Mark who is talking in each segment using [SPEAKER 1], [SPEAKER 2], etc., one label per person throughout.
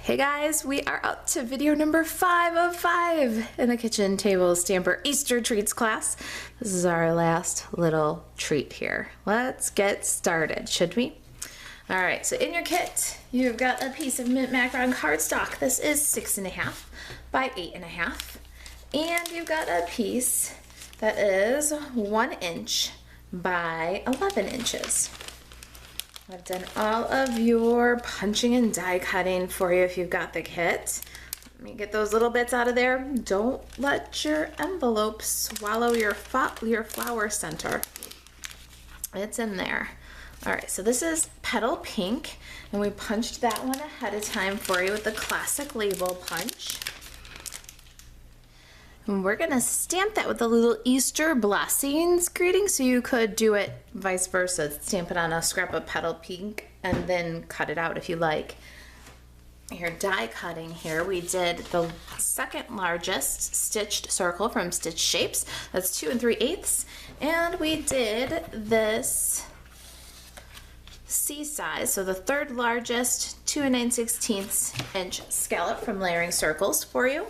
[SPEAKER 1] Hey guys, we are up to video number 5 of 5 in the Kitchen Table Stamper Easter Treats class. This is our last little treat here. Let's get started, should we? Alright, so in your kit, you've got a piece of mint macaron cardstock. This is 6.5 by 8.5. And you've got a piece that is 1 inch by 11 inches. I've done all of your punching and die cutting for you if you've got the kit. Let me get those little bits out of there. Don't let your envelope swallow your flower center. It's in there. All right, so this is Petal Pink, and we punched that one ahead of time for you with the classic label punch. And we're gonna stamp that with a little Easter blessings greeting, so you could do it vice versa. Stamp it on a scrap of Petal Pink and then cut it out if you like. Your die cutting here, we did the second largest stitched circle from Stitch Shapes. That's 2 3/8. And we did this C size, so the third largest 2 9/16 inch scallop from Layering Circles for you.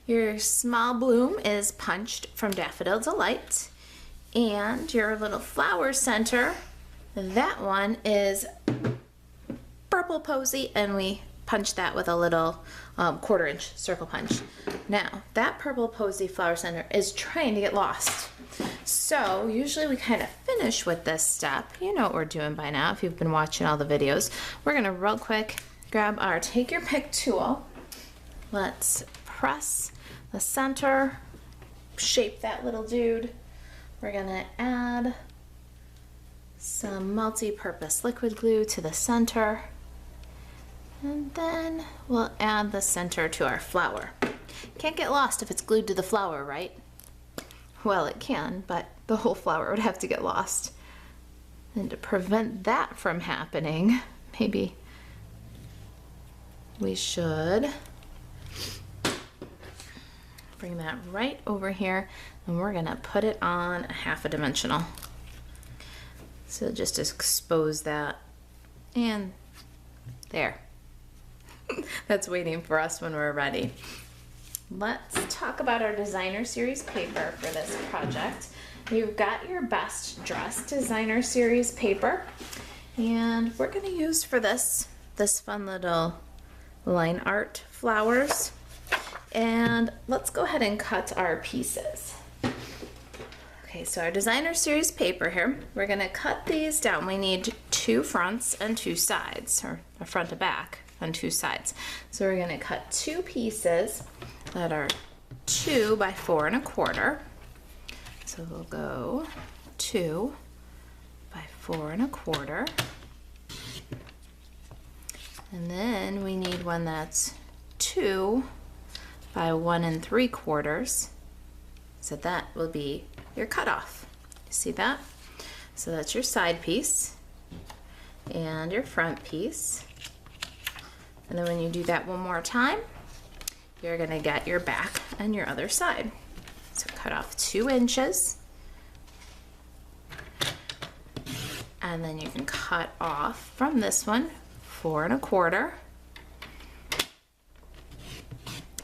[SPEAKER 1] Your small bloom is punched from Daffodil Delight. And your little flower center, that one is Purple Posy, and we punched that with a little 1/4 inch circle punch. Now, that Purple Posy flower center is trying to get lost. So, usually we kind of finish with this step. You know what we're doing by now if you've been watching all the videos. We're gonna real quick grab our Take Your Pick tool. Let's press the center, shape that little dude. We're gonna add some multi-purpose liquid glue to the center, and then we'll add the center to our flower. Can't get lost if it's glued to the flower, right? Well, it can, but the whole flower would have to get lost. And to prevent that from happening, maybe we should bring that right over here, and we're gonna put it on a 1/2 dimensional. So just expose that, and there. That's waiting for us when we're ready. Let's talk about our designer series paper for this project. You've got your Best Dressed designer series paper, and we're gonna use for this fun little line art flowers. And let's go ahead and cut our pieces. Okay, so our designer series paper here, we're gonna cut these down. We need 2 fronts and 2 sides, or a front and back on 2 sides. So we're gonna cut 2 pieces that are 2 by 4 1/4. So we'll go 2 by 4 1/4. And then we need one that's 2 by 1 3/4. So that will be your cutoff. You see that? So that's your side piece and your front piece. And then when you do that one more time, you're gonna get your back and your other side. So cut off 2 inches. And then you can cut off from this one 4 1/4.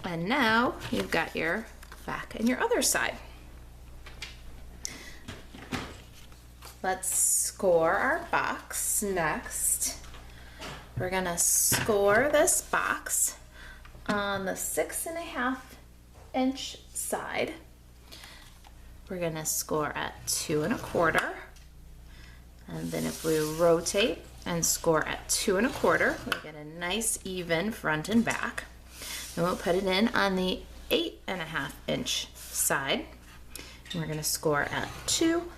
[SPEAKER 1] And now you've got your back and your other side. Let's score our box next. We're gonna score this box on the 6.5 inch side. We're gonna score at 2 1/4. And then if we rotate and score at 2 1/4, we get a nice even front and back. And we'll put it in on the 8.5 inch side. And we're gonna score at 2,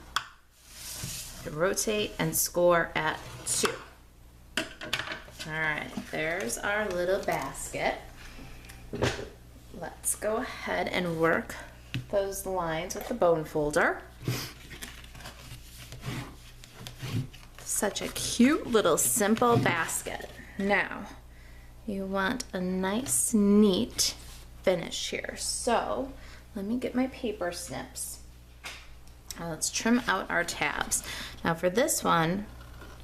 [SPEAKER 1] rotate and score at 2. All right, there's our little basket. Let's go ahead and work those lines with the bone folder. Such a cute little simple basket. Now, you want a nice, neat finish here. So, let me get my paper snips. Now let's trim out our tabs. Now for this one,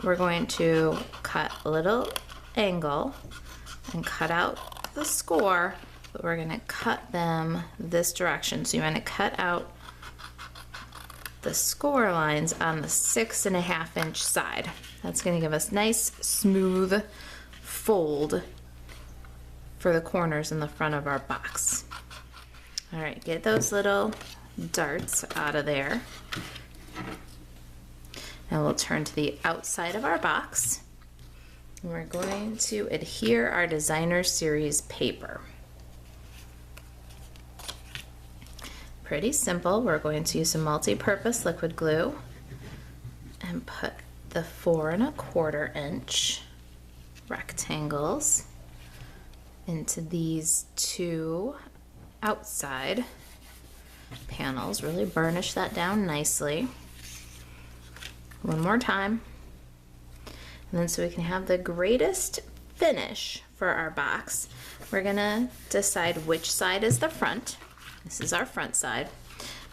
[SPEAKER 1] we're going to cut a little angle and cut out the score, but we're gonna cut them this direction. So you wanna cut out the score lines on the 6.5 inch side. That's gonna give us nice, smooth fold for the corners in the front of our box. All right, get those little darts out of there. Now we'll turn to the outside of our box. And we're going to adhere our designer series paper. Pretty simple. We're going to use some multi-purpose liquid glue and put the 4.25 inch rectangles into these two outside panels. Really burnish that down nicely. One more time. And then so we can have the greatest finish for our box, we're gonna decide which side is the front. This is our front side.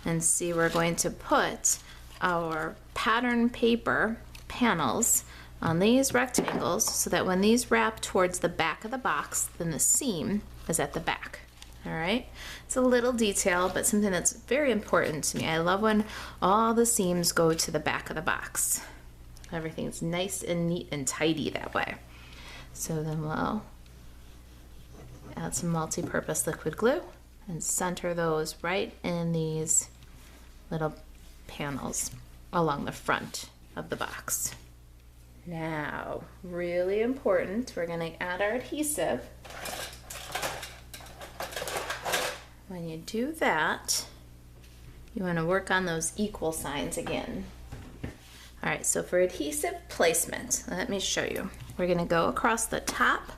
[SPEAKER 1] And see, we're going to put our pattern paper panels on these rectangles so that when these wrap towards the back of the box, then the seam is at the back. All right, it's a little detail, but something that's very important to me. I love when all the seams go to the back of the box. Everything's nice and neat and tidy that way. So then we'll add some multi-purpose liquid glue and center those right in these little panels along the front of the box. Now, really important, we're gonna add our adhesive. When you do that, you want to work on those equal signs again. All right, so for adhesive placement, let me show you. We're going to go across the top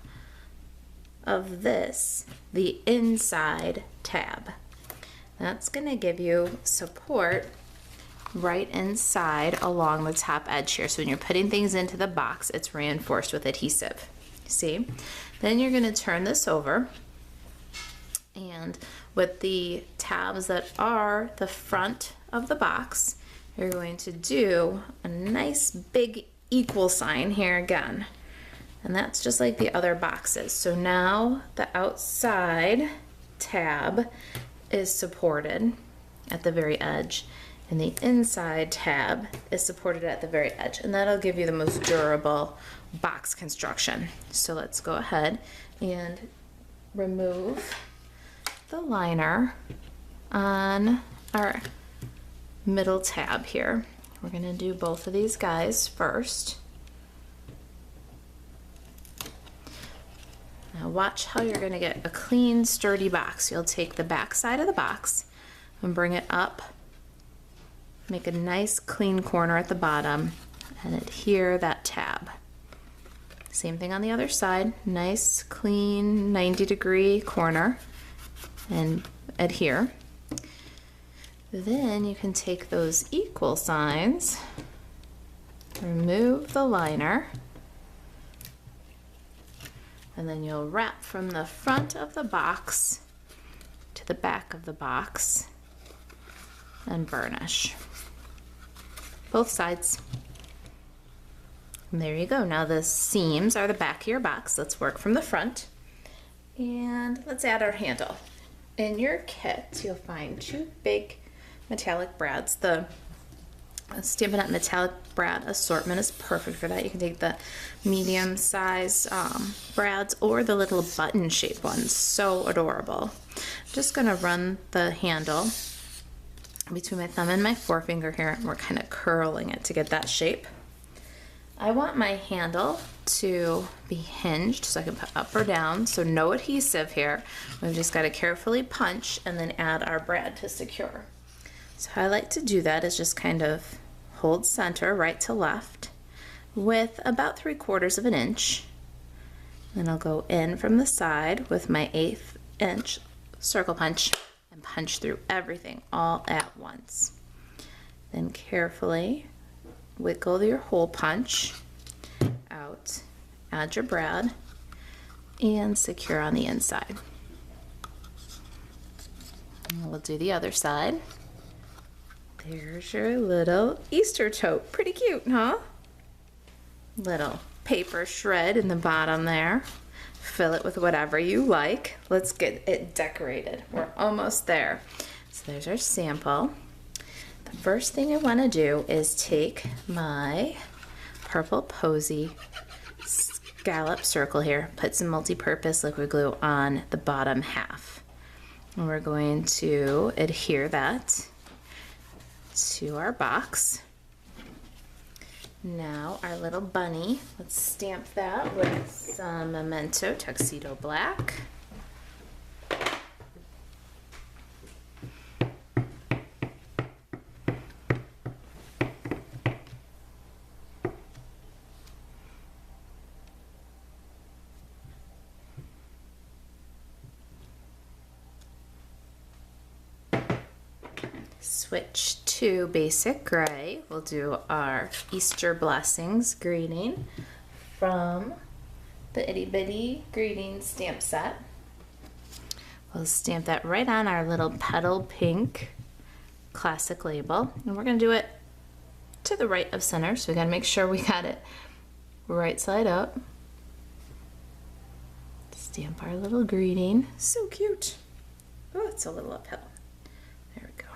[SPEAKER 1] of this, the inside tab. That's going to give you support right inside along the top edge here. So when you're putting things into the box, it's reinforced with adhesive. See? Then you're going to turn this over, and with the tabs that are the front of the box, you're going to do a nice big equal sign here again. And that's just like the other boxes. So now the outside tab is supported at the very edge, and the inside tab is supported at the very edge. And that'll give you the most durable box construction. So let's go ahead and remove the liner on our middle tab here. We're going to do both of these guys first. Now watch how you're going to get a clean, sturdy box. You'll take the back side of the box and bring it up, make a nice clean corner at the bottom, and adhere that tab. Same thing on the other side, nice clean 90-degree corner, and adhere. Then you can take those equal signs, remove the liner, and then you'll wrap from the front of the box to the back of the box and burnish both sides. And there you go. Now the seams are the back of your box. Let's work from the front, and let's add our handle. In your kit, you'll find two big metallic brads. The Stampin' Up! Metallic brad assortment is perfect for that. You can take the medium size brads or the little button shaped ones. So adorable. I'm just going to run the handle between my thumb and my forefinger here, and we're kind of curling it to get that shape. I want my handle to be hinged so I can put up or down, so no adhesive here. We've just got to carefully punch and then add our brad to secure. So how I like to do that is just kind of hold center right to left with about 3/4 inch. Then I'll go in from the side with my 1/8 inch circle punch and punch through everything all at once. Then carefully wiggle your hole punch out, add your brad, and secure on the inside. And we'll do the other side. There's your little Easter tote. Pretty cute, huh? Little paper shred in the bottom there. Fill it with whatever you like. Let's get it decorated. We're almost there. So there's our sample. The first thing I want to do is take my purple posy scallop circle here, put some multi-purpose liquid glue on the bottom half. And we're going to adhere that to our box. Now our little bunny, let's stamp that with some Memento Tuxedo Black. Switch to basic gray. We'll do our Easter Blessings greeting from the Itty Bitty Greeting stamp set. We'll stamp that right on our little petal pink classic label, and we're going to do it to the right of center, so we got to make sure we got it right side up. Stamp our little greeting. So cute. Oh, it's a little uphill. There we go.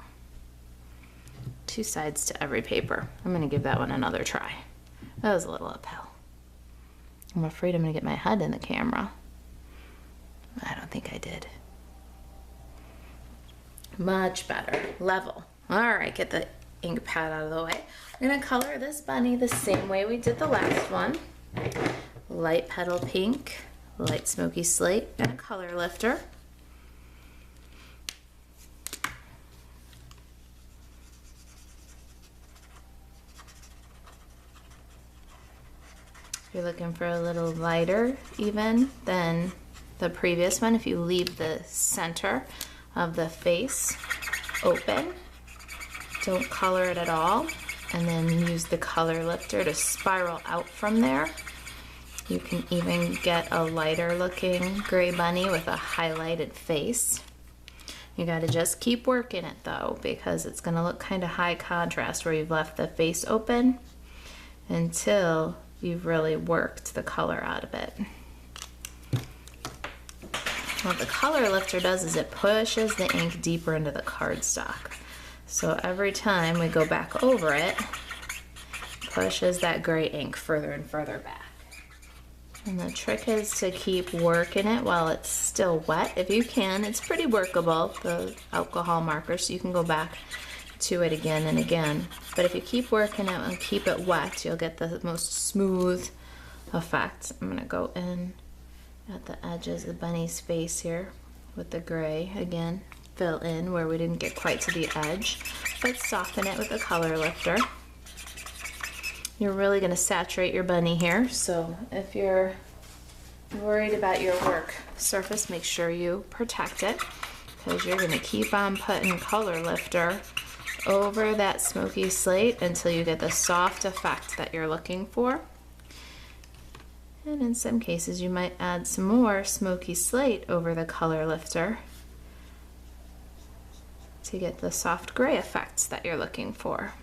[SPEAKER 1] 2 sides to every paper. I'm going to give that one another try. That was a little uphill. I'm afraid I'm going to get my head in the camera. I don't think I did. Much better. Level. All right, get the ink pad out of the way. We're going to color this bunny the same way we did the last one. Light petal pink, light smoky slate, and a color lifter. If you're looking for a little lighter even than the previous one, if you leave the center of the face open, don't color it at all, and then use the color lifter to spiral out from there. You can even get a lighter looking gray bunny with a highlighted face. You gotta just keep working it though, because it's gonna look kind of high contrast where you've left the face open until you've really worked the color out of it. What the color lifter does is it pushes the ink deeper into the cardstock. So every time we go back over it, pushes that gray ink further and further back. And the trick is to keep working it while it's still wet. If you can, it's pretty workable, the alcohol marker, so you can go back to it again and again. But if you keep working it and keep it wet, you'll get the most smooth effect. I'm gonna go in at the edges of the bunny's face here with the gray again. Fill in where we didn't get quite to the edge, but soften it with a color lifter. You're really gonna saturate your bunny here, so if you're worried about your work surface, make sure you protect it, because you're gonna keep on putting color lifter over that smoky slate until you get the soft effect that you're looking for. And in some cases you might add some more smoky slate over the color lifter to get the soft gray effects that you're looking for.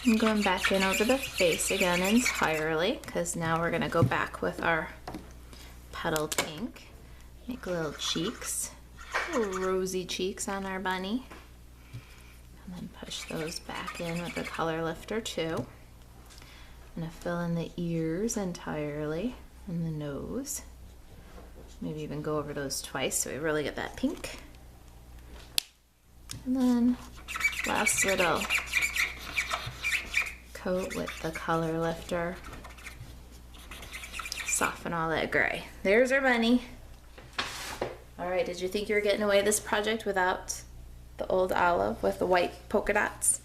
[SPEAKER 1] I'm going back in over the face again entirely, because now we're going to go back with our petal pink. Make little cheeks, little rosy cheeks on our bunny. And then push those back in with the color lifter too. I'm going to fill in the ears entirely and the nose. Maybe even go over those twice so we really get that pink. And then last little coat with the color lifter. Soften all that gray. There's our bunny. All right, did you think you were getting away this project without the old olive with the white polka dots?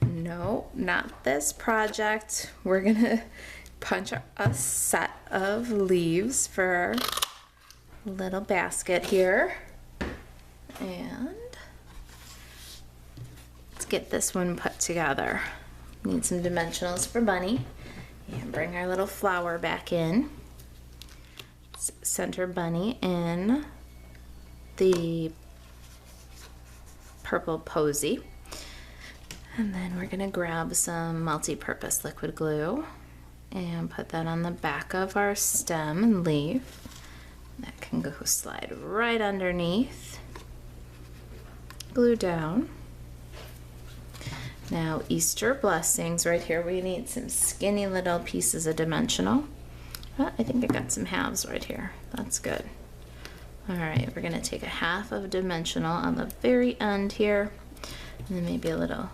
[SPEAKER 1] No, not this project. We're gonna punch a set of leaves for our little basket here. And let's get this one put together. Need some dimensionals for bunny. And bring our little flower back in. Center bunny in the purple posy. And then we're gonna grab some multi-purpose liquid glue And put that on the back of our stem and leaf. That can go slide right underneath. Glue down. Now Easter blessings right here. We need some skinny little pieces of dimensional. Well, I think I got some halves right here. That's good. All right, we're gonna take a half of dimensional on the very end here, and then maybe a little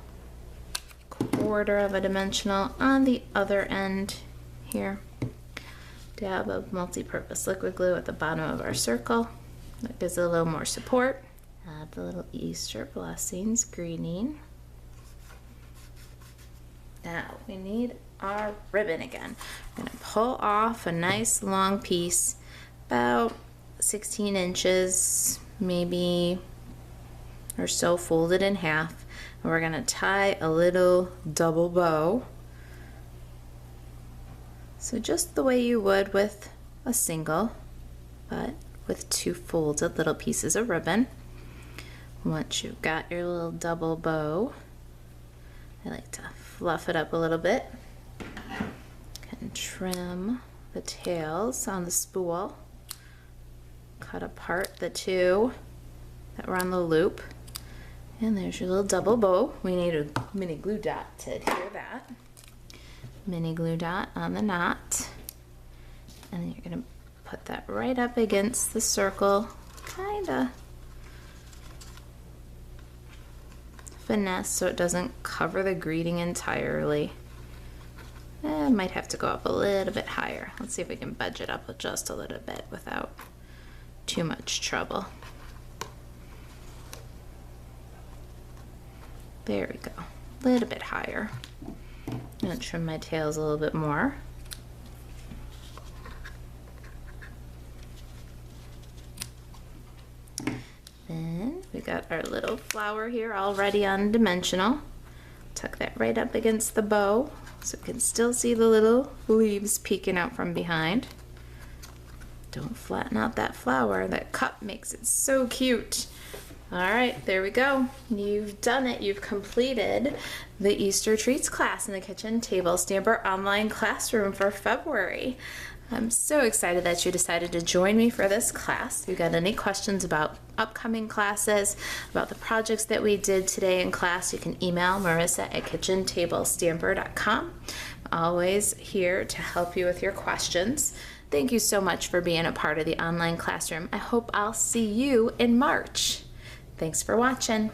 [SPEAKER 1] quarter of a dimensional on the other end here. Dab of multi-purpose liquid glue at the bottom of our circle. That gives it a little more support. Add the little Easter blessings greeting. Now we need our ribbon again. We're gonna pull off a nice long piece, about 16 inches maybe or so, folded in half. And we're gonna tie a little double bow. So just the way you would with a single, but with two folded little pieces of ribbon. Once you've got your little double bow, I like to fluff it up a little bit and trim the tails on the spool. Cut apart the two that were on the loop. And there's your little double bow. We need a mini glue dot to adhere that. Mini glue dot on the knot. And then you're gonna put that right up against the circle, kinda finesse so it doesn't cover the greeting entirely. I might have to go up a little bit higher. Let's see if we can budge it up just a little bit without too much trouble. There we go, a little bit higher. I'm gonna trim my tails a little bit more. Then we got our little flower here already on dimensional. Tuck that right up against the bow so we can still see the little leaves peeking out from behind. Don't flatten out that flower. That cup makes it so cute. All right, there we go. You've done it. You've completed the Easter Treats class in the Kitchen Table Stamper online classroom for February. I'm so excited that you decided to join me for this class. If you got any questions about upcoming classes, about the projects that we did today in class, you can email marissa@kitchentablestamper.com. I'm always here to help you with your questions. Thank you so much for being a part of the online classroom. I hope I'll see you in March. Thanks for watching.